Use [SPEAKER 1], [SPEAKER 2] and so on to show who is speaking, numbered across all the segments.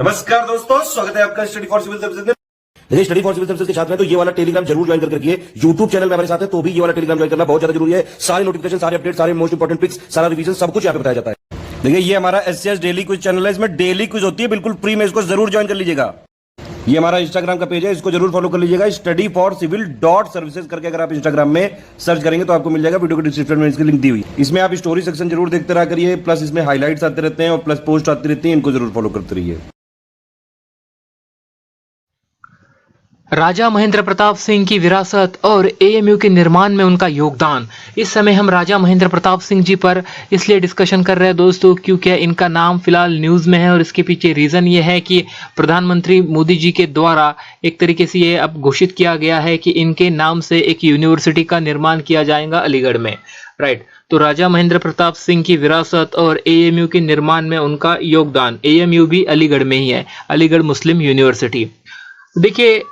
[SPEAKER 1] नमस्कार दोस्तों, स्वागत है आपका स्टडी फॉर सिविल सर्विसेज में।
[SPEAKER 2] देखिए, स्टडी फॉर सिविल सर्विसेज के छात्र हैं तो ये वाला टेलीग्राम जरूर ज्वाइन करके रखिए। यूट्यूब चैनल में हमारे साथ है तो भी ये वाला टेलीग्राम ज्वाइन करना बहुत ज्यादा जरूरी है। सारे नोटिफिकेशन, सारे अपडेट, सारे मोस्ट इंपोर्टेंट पिक्स, सारा रिवीजन सब कुछ यहाँ पे बताया जाता है। देखिए, ये हमारा एससीएस डेली क्विज चैनल है, इसमें डेली क्विज होती है, बिल्कुल फ्री में, इसको जरूर ज्वाइन कर लीजिएगा। ये हमारा इंस्टाग्राम का पेज है, इसको जरूर फॉलो कर लीजिएगा। स्टडी फॉर सिविल .सर्विसेज करके अगर आप इंस्टाग्राम में सर्च करेंगे तो आपको मिल जाएगा। वीडियो के डिस्क्रिप्शन में इसकी लिंक दी हुई। इसमें आप स्टोरी सेक्शन जरूर देखते रहा करिए, प्लस इसमें हाईलाइट्स आते रहते हैं और प्लस पोस्ट आती रहती है, इनको जरूर फॉलो करते रहिए।
[SPEAKER 3] राजा महेंद्र प्रताप सिंह की विरासत और एएमयू के निर्माण में उनका योगदान। इस समय हम राजा महेंद्र प्रताप सिंह जी पर इसलिए डिस्कशन कर रहे हैं दोस्तों क्योंकि इनका नाम फिलहाल न्यूज़ में है और इसके पीछे रीज़न ये है कि प्रधानमंत्री मोदी जी के द्वारा एक तरीके से ये अब घोषित किया गया है कि इनके नाम से एक यूनिवर्सिटी का निर्माण किया जाएगा अलीगढ़ में। राइट, तो राजा महेंद्र प्रताप सिंह की विरासत और एएमयू के निर्माण में उनका योगदान। एएमयू भी अलीगढ़ में ही है, अलीगढ़ मुस्लिम यूनिवर्सिटी। देखिए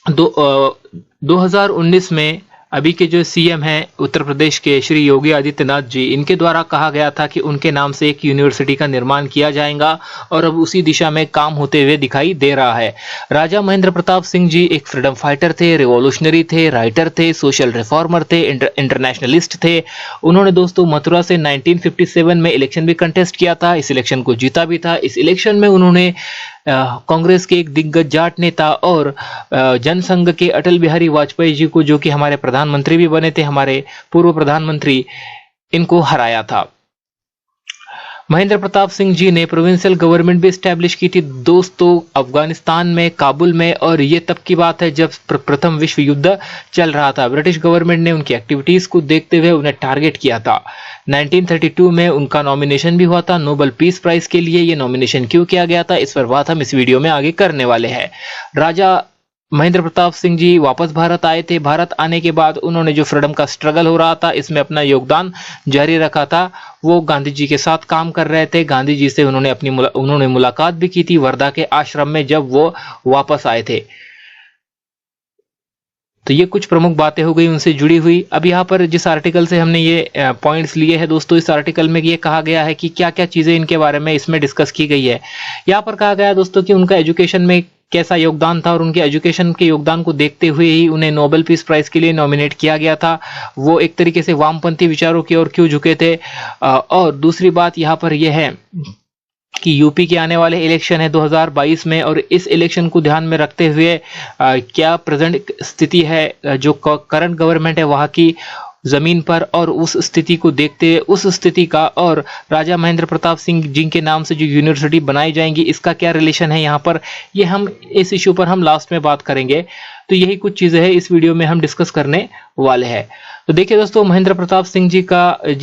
[SPEAKER 3] 2019 में अभी के जो सीएम हैं उत्तर प्रदेश के श्री योगी आदित्यनाथ जी, इनके द्वारा कहा गया था कि उनके नाम से एक यूनिवर्सिटी का निर्माण किया जाएगा और अब उसी दिशा में काम होते हुए दिखाई दे रहा है। राजा महेंद्र प्रताप सिंह जी एक फ्रीडम फाइटर थे, रिवॉल्यूशनरी थे, राइटर थे, सोशल रिफॉर्मर थे, इंटरनेशनलिस्ट थे। उन्होंने दोस्तों मथुरा से 1957 में इलेक्शन भी कंटेस्ट किया था, इस इलेक्शन को जीता भी था। इस इलेक्शन में उन्होंने कांग्रेस के एक दिग्गज जाट नेता और जनसंघ के अटल बिहारी वाजपेयी जी को, जो कि हमारे प्रधानमंत्री भी बने थे, हमारे पूर्व प्रधानमंत्री, इनको हराया था। महेंद्र प्रताप सिंह जी ने प्रोविंशियल गवर्नमेंट भी स्टैब्लिश की थी दोस्तों अफगानिस्तान में, काबुल में, और ये तब की बात है जब प्रथम विश्व युद्ध चल रहा था। ब्रिटिश गवर्नमेंट ने उनकी एक्टिविटीज को देखते हुए उन्हें टारगेट किया था। 1932 में उनका नॉमिनेशन भी हुआ था नोबेल पीस प्राइज के लिए। ये नॉमिनेशन क्यों किया गया था, इस पर बात हम इस वीडियो में आगे करने वाले हैं। राजा महेंद्र प्रताप सिंह जी वापस भारत आए थे। भारत आने के बाद उन्होंने जो फ्रीडम का स्ट्रगल हो रहा था इसमें अपना योगदान जारी रखा था। वो गांधी जी के साथ काम कर रहे थे। गांधी जी से उन्होंने मुलाकात भी की थी वर्धा के आश्रम में जब वो वापस आए थे। तो ये कुछ प्रमुख बातें हो गई उनसे जुड़ी हुई। अब यहाँ पर जिस आर्टिकल से हमने ये पॉइंट्स लिए हैं दोस्तों, इस आर्टिकल में ये कहा गया है कि क्या क्या चीज़ें इनके बारे में इसमें डिस्कस की गई है। यहाँ पर कहा गया है दोस्तों कि उनका एजुकेशन में कैसा योगदान था और उनके एजुकेशन के योगदान को देखते हुए ही उन्हें नोबेल पीस प्राइज के लिए नॉमिनेट किया गया था। वो एक तरीके से वामपंथी विचारों की ओर क्यों झुके थे। और दूसरी बात यहाँ पर यह है कि यूपी के आने वाले इलेक्शन है 2022 में, और इस इलेक्शन को ध्यान में रखते हुए क्या प्रेजेंट स्थिति है जो करंट गवर्नमेंट है वहाँ की जमीन पर, और उस स्थिति को देखते उस स्थिति का और राजा महेंद्र प्रताप सिंह जी के नाम से जो यूनिवर्सिटी बनाई जाएंगी इसका क्या रिलेशन है यहाँ पर, ये हम इस इशू पर हम लास्ट में बात करेंगे। तो यही कुछ चीज़ें हैं इस वीडियो में हम डिस्कस करने वाले हैं। तो देखिए दोस्तों, महेंद्र प्रताप सिंह जी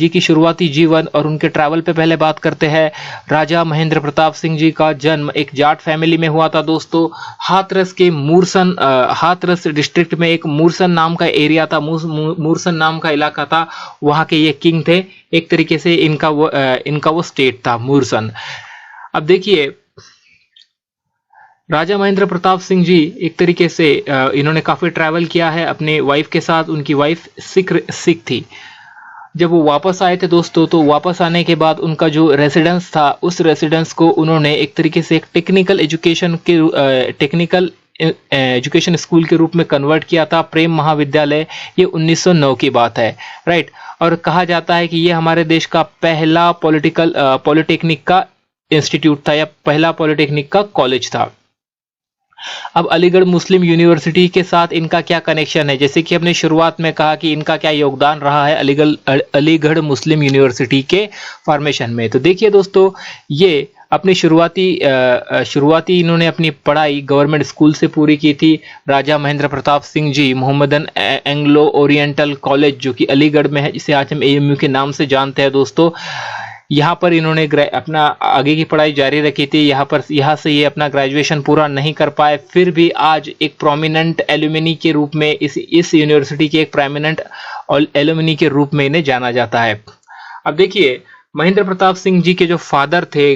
[SPEAKER 3] की शुरुआती जीवन और उनके ट्रैवल पे पहले बात करते हैं। राजा महेंद्र प्रताप सिंह जी का जन्म एक जाट फैमिली में हुआ था दोस्तों। हाथरस डिस्ट्रिक्ट में एक मूरसन नाम का एरिया था, मूरसन नाम का इलाका था, वहाँ के ये किंग थे। एक तरीके से इनका वो स्टेट था मूरसन। अब देखिए राजा महेंद्र प्रताप सिंह जी एक तरीके से इन्होंने काफ़ी ट्रैवल किया है अपने वाइफ के साथ। उनकी वाइफ सिख थी। जब वो वापस आए थे दोस्तों, तो वापस आने के बाद उनका जो रेसिडेंस था उस रेसिडेंस को उन्होंने एक तरीके से एक टेक्निकल एजुकेशन स्कूल के रूप में कन्वर्ट किया था, प्रेम महाविद्यालय। ये 1909 की बात है। राइट, और कहा जाता है कि ये हमारे देश का पहला पॉलिटेक्निक का इंस्टीट्यूट था या पहला पॉलिटेक्निक का कॉलेज था। अब अलीगढ़ मुस्लिम यूनिवर्सिटी के साथ इनका क्या कनेक्शन है, जैसे कि हमने शुरुआत में कहा कि इनका क्या योगदान रहा है अलीगढ़ मुस्लिम यूनिवर्सिटी के फॉर्मेशन में। तो देखिए दोस्तों, ये अपनी शुरुआती इन्होंने अपनी पढ़ाई गवर्नमेंट स्कूल से पूरी की थी। राजा Mahendra Pratap Singh ji Mohammedan Anglo oriental college जो कि अलीगढ़ में है, जिसे आज हम एएमयू के नाम से जानते हैं दोस्तों, यहाँ पर इन्होंने अपना आगे की पढ़ाई जारी रखी थी। यहाँ से ये अपना ग्रेजुएशन पूरा नहीं कर पाए, फिर भी आज एक प्रोमिनेंट एलुमनी के रूप में इस यूनिवर्सिटी के एक प्रोमिनेंट एलुमनी के रूप में इन्हें जाना जाता है। अब देखिए, महेंद्र प्रताप सिंह जी के जो फादर थे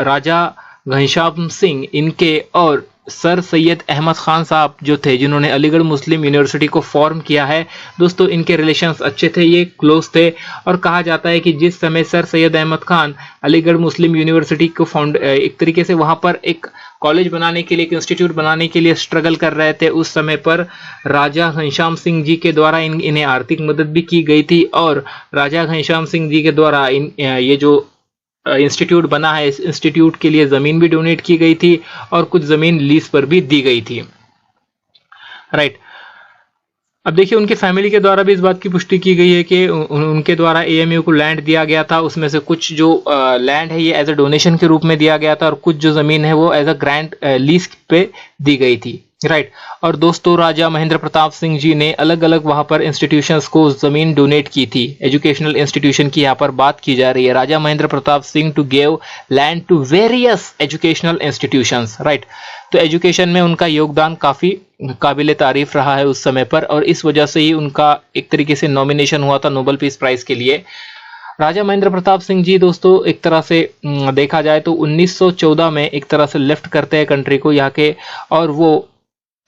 [SPEAKER 3] राजा घनश्याम सिंह, इनके और सर सैयद अहमद खान साहब जो थे, जिन्होंने अलीगढ़ मुस्लिम यूनिवर्सिटी को फॉर्म किया है दोस्तों, इनके रिलेशंस अच्छे थे, ये क्लोज थे। और कहा जाता है कि जिस समय सर सैयद अहमद खान अलीगढ़ मुस्लिम यूनिवर्सिटी को एक तरीके से वहां पर एक कॉलेज बनाने के लिए, एक इंस्टीट्यूट बनाने के लिए स्ट्रगल कर रहे थे, उस समय पर राजा घनश्याम सिंह जी के द्वारा इन्हें आर्थिक मदद भी की गई थी। और राजा घनश्याम सिंह जी के द्वारा ये जो इंस्टीट्यूट बना है, इस इंस्टीट्यूट के लिए जमीन भी डोनेट की गई थी और कुछ जमीन लीज पर भी दी गई थी। राइट। अब देखिए, उनके फैमिली के द्वारा भी इस बात की पुष्टि की गई है कि उनके द्वारा एएमयू को लैंड दिया गया था, उसमें से कुछ जो लैंड है ये एज अ डोनेशन के रूप में दिया गया था और कुछ जो जमीन है वो एज अ ग्रांट लीज पे दी गई थी। राइट। और दोस्तों, राजा महेंद्र प्रताप सिंह जी ने अलग अलग वहां पर इंस्टीट्यूशंस को जमीन डोनेट की थी। एजुकेशनल इंस्टीट्यूशन की यहाँ पर बात की जा रही है। Raja Mahendra Pratap Singh to give land to various educational institutions. Right. तो एजुकेशन में उनका योगदान काफी काबिले तारीफ रहा है उस समय पर, और इस वजह से ही उनका एक तरीके से नॉमिनेशन हुआ था नोबेल पीस प्राइज के लिए। राजा महेंद्र प्रताप सिंह जी दोस्तों, एक तरह से देखा जाए तो 1914 में एक तरह से लेफ्ट करते हैं कंट्री को यहाँ के, और वो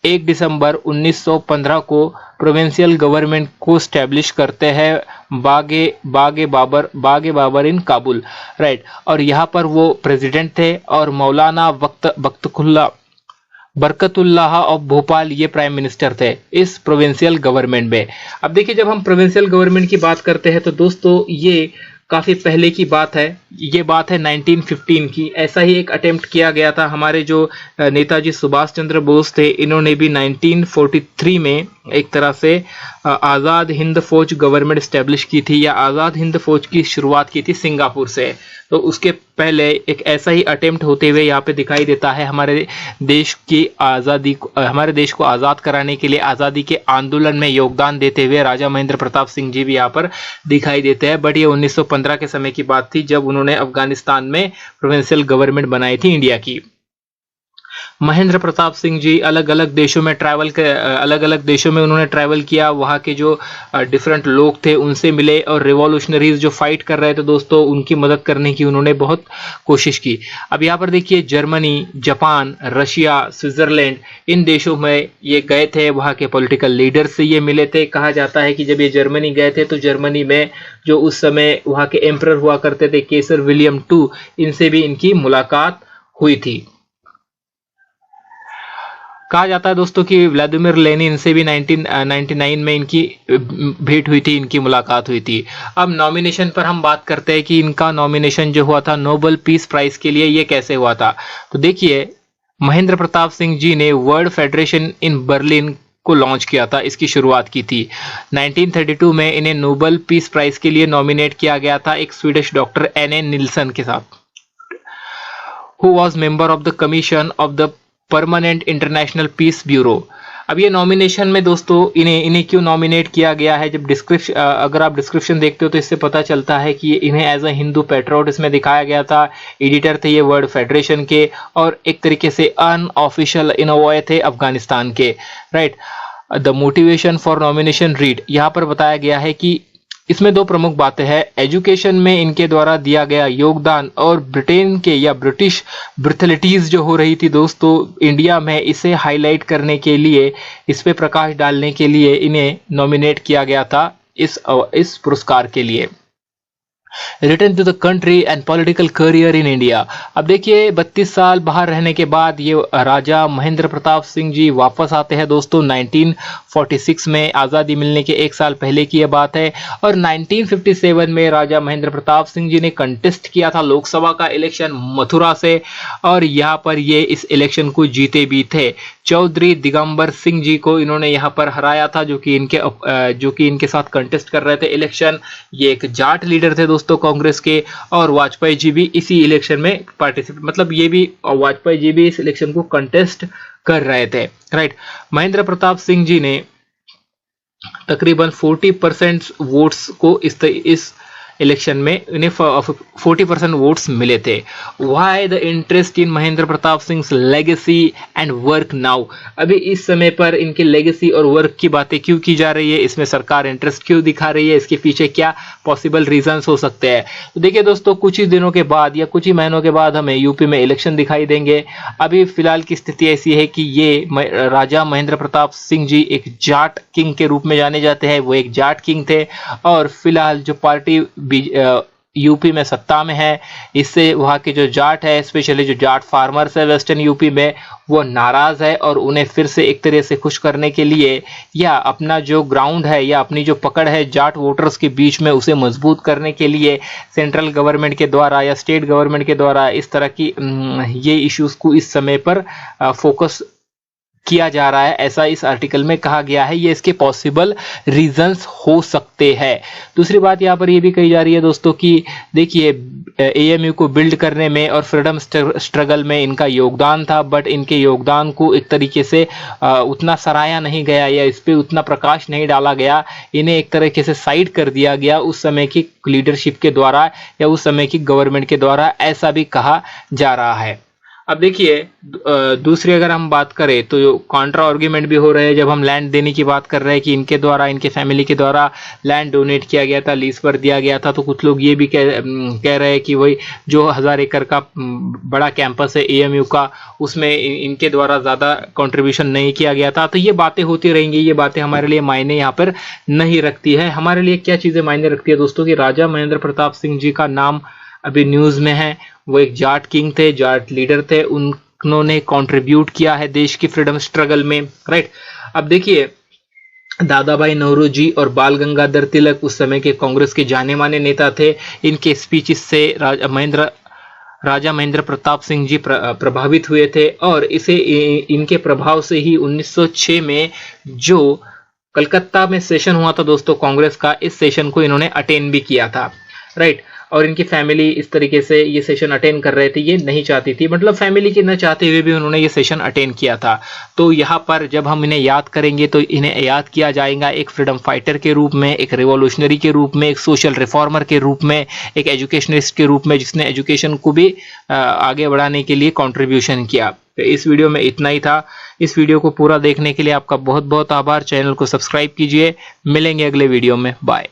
[SPEAKER 3] 1 दिसंबर 1915 को प्रोविंशियल गवर्नमेंट को स्टैब्लिश करते हैं बागे बाबर इन काबुल। राइट। और यहाँ पर वो प्रेसिडेंट थे और मौलाना बरकतुल्लाह ऑफ भोपाल ये प्राइम मिनिस्टर थे इस प्रोविंशियल गवर्नमेंट में। अब देखिए, जब हम प्रोविंशियल गवर्नमेंट की बात करते हैं तो दोस्तों ये काफी पहले की बात है। ये बात है 1915 की। ऐसा ही एक अटेम्प्ट किया गया था। हमारे जो नेताजी सुभाष चंद्र बोस थे, इन्होंने भी 1943 में एक तरह से आज़ाद हिंद फौज गवर्नमेंट स्टैब्लिश की थी, या आज़ाद हिंद फौज की शुरुआत की थी सिंगापुर से। तो उसके पहले एक ऐसा ही अटेम्प्ट होते हुए यहाँ पे दिखाई देता है। हमारे देश की आज़ादी को, हमारे देश को आज़ाद कराने के लिए आज़ादी के आंदोलन में योगदान देते हुए राजा महेंद्र प्रताप सिंह जी भी यहाँ पर दिखाई देते हैं। बट ये 1915 के समय की बात थी, जब उन्होंने अफगानिस्तान में प्रोविंशियल गवर्नमेंट बनाई थी इंडिया की। महेंद्र प्रताप सिंह जी अलग अलग देशों में उन्होंने ट्रैवल किया। वहाँ के जो डिफरेंट लोग थे उनसे मिले, और रिवॉल्यूशनरीज जो फाइट कर रहे थे दोस्तों, उनकी मदद करने की उन्होंने बहुत कोशिश की। अब यहाँ पर देखिए, जर्मनी, जापान, रशिया, स्विट्जरलैंड, इन देशों में ये गए थे। वहाँ के पॉलिटिकल लीडर से ये मिले थे। कहा जाता है कि जब ये जर्मनी गए थे तो जर्मनी में जो उस समय वहाँ के एम्परर हुआ करते थे, केसर विलियम II, इनसे भी इनकी मुलाकात हुई थी। कहा जाता है दोस्तों कि व्लादिमीर लेनिन से भी 1999 में इनकी भेंट हुई थी, इनकी मुलाकात हुई थी। अब नॉमिनेशन पर हम बात करते हैं कि इनका नॉमिनेशन जो हुआ था नोबेल पीस प्राइज के लिए, ये कैसे हुआ था। तो देखिए, महेंद्र प्रताप सिंह जी ने वर्ल्ड फेडरेशन इन बर्लिन को लॉन्च किया था, इसकी शुरुआत की थी। 1932 में इन्हें नोबेल पीस प्राइज के लिए नॉमिनेट किया गया था एक स्वीडिश डॉक्टर N.A. निल्सन के साथ, who was member of the commission of the permanent international peace bureau. अब ये नॉमिनेशन में दोस्तों इन्हें क्यों नॉमिनेट किया गया है, जब अगर आप डिस्क्रिप्शन देखते हो तो इससे पता चलता है कि इन्हें एज अ हिंदू पेट्रोट इसमें दिखाया गया था। एडिटर थे ये वर्ल्ड फेडरेशन के, और एक तरीके से अनऑफिशियल इनोवे थे अफगानिस्तान के। Right. The motivation for nomination read, यहाँ पर बताया गया है कि इसमें 2 प्रमुख बातें हैं। एजुकेशन में इनके द्वारा दिया गया योगदान, और ब्रिटेन के या ब्रिटिश ब्रिथलिटीज जो हो रही थी दोस्तों इंडिया में, इसे हाईलाइट करने के लिए, इस पे प्रकाश डालने के लिए इन्हें नॉमिनेट किया गया था इस पुरस्कार के लिए। Return to the country and political career in India. अब देखिए, 32 साल बाहर रहने के बाद ये राजा महेंद्र प्रताप सिंह जी वापस आते हैं दोस्तों 1946 में। आज़ादी मिलने के 1 साल पहले की यह बात है। और 1957 में राजा महेंद्र प्रताप सिंह जी ने कंटेस्ट किया था लोकसभा का इलेक्शन मथुरा से, और यहाँ पर ये इस इलेक्शन को जीते भी थे। चौधरी दिगंबर सिंह जी को इन्होंने यहाँ पर हराया था, जो कि इनके साथ कंटेस्ट कर रहे थे इलेक्शन। ये एक जाट लीडर थे दोस्तों कांग्रेस के, और वाजपेयी जी भी इसी इलेक्शन में वाजपेयी जी भी इस इलेक्शन को कंटेस्ट कर रहे थे। राइट। महेंद्र प्रताप सिंह जी ने तकरीबन 40% वोट्स को इस इलेक्शन में इन्हें 40% वोट्स मिले थे। Why the interest in Mahendra Pratap Singh legacy and work now? अभी इस समय पर इनके लेगेसी और वर्क की बातें क्यों की जा रही है, इसमें सरकार इंटरेस्ट क्यों दिखा रही है, इसके पीछे क्या पॉसिबल रीजंस हो सकते हैं? तो देखिए दोस्तों, कुछ ही दिनों के बाद या कुछ ही महीनों के बाद हमें यूपी में इलेक्शन दिखाई देंगे। अभी फिलहाल की स्थिति ऐसी है कि ये राजा महेंद्र प्रताप सिंह जी एक जाट किंग के रूप में जाने जाते हैं। वो एक जाट किंग थे और फिलहाल जो पार्टी यूपी में सत्ता में है, इससे वहाँ के जो जाट है, स्पेशली जो जाट फार्मर्स है वेस्टर्न यूपी में, वो नाराज है और उन्हें फिर से एक तरह से खुश करने के लिए या अपना जो ग्राउंड है या अपनी जो पकड़ है जाट वोटर्स के बीच में उसे मजबूत करने के लिए सेंट्रल गवर्नमेंट के द्वारा या स्टेट गवर्नमेंट के द्वारा इस तरह की ये इश्यूज को इस समय पर फोकस किया जा रहा है, ऐसा इस आर्टिकल में कहा गया है। ये इसके पॉसिबल रीजंस हो सकते हैं। दूसरी बात यहाँ पर ये भी कही जा रही है दोस्तों कि देखिए एएमयू को बिल्ड करने में और फ्रीडम स्ट्रगल में इनका योगदान था, बट इनके योगदान को एक तरीके से उतना सराहा नहीं गया या इस पर उतना प्रकाश नहीं डाला गया। इन्हें एक तरीके से साइड कर दिया गया उस समय की लीडरशिप के द्वारा या उस समय की गवर्नमेंट के द्वारा, ऐसा भी कहा जा रहा है। अब देखिए दूसरी अगर हम बात करें तो कॉन्ट्रा आर्ग्यूमेंट भी हो रहे हैं जब हम लैंड देने की बात कर रहे हैं कि इनके द्वारा, इनके फैमिली के द्वारा लैंड डोनेट किया गया था, लीज पर दिया गया था। तो कुछ लोग ये भी कह रहे हैं कि वही जो 1000 एकड़ का बड़ा कैंपस है एएमयू का, उसमें इनके द्वारा ज़्यादा कंट्रीब्यूशन नहीं किया गया था। तो ये बातें होती रहेंगी, ये बातें हमारे लिए मायने यहाँ पर नहीं रखती है। हमारे लिए क्या चीज़ें मायने रखती है दोस्तों कि राजा महेंद्र प्रताप सिंह जी का नाम अभी न्यूज़ में है। वो एक जाट किंग थे, जाट लीडर थे, उन्होंने कंट्रीब्यूट किया है देश की फ्रीडम स्ट्रगल में, राइट। अब देखिए दादा भाई नौरोजी और बाल गंगाधर तिलक उस समय के कांग्रेस के जाने माने नेता थे। इनके स्पीचेस से राजा महेंद्र प्रताप सिंह जी प्रभावित हुए थे और इनके प्रभाव से ही 1906 में जो कलकत्ता में सेशन हुआ था दोस्तों कांग्रेस का, इस सेशन को इन्होंने अटेंड भी किया था, राइट। और इनकी फैमिली इस तरीके से ये सेशन अटेंड कर रहे थे, ये नहीं चाहती थी, मतलब फैमिली के न चाहते हुए भी उन्होंने ये सेशन अटेंड किया था। तो यहाँ पर जब हम इन्हें याद करेंगे तो इन्हें याद किया जाएगा एक फ्रीडम फाइटर के रूप में, एक रिवॉल्यूशनरी के रूप में, एक सोशल रिफॉर्मर के रूप में, एक एजुकेशनिस्ट के रूप में, जिसने एजुकेशन को भी आगे बढ़ाने के लिए कॉन्ट्रीब्यूशन किया। तो इस वीडियो में इतना ही था। इस वीडियो को पूरा देखने के लिए आपका बहुत बहुत आभार। चैनल को सब्सक्राइब कीजिए। मिलेंगे अगले वीडियो में। बाय।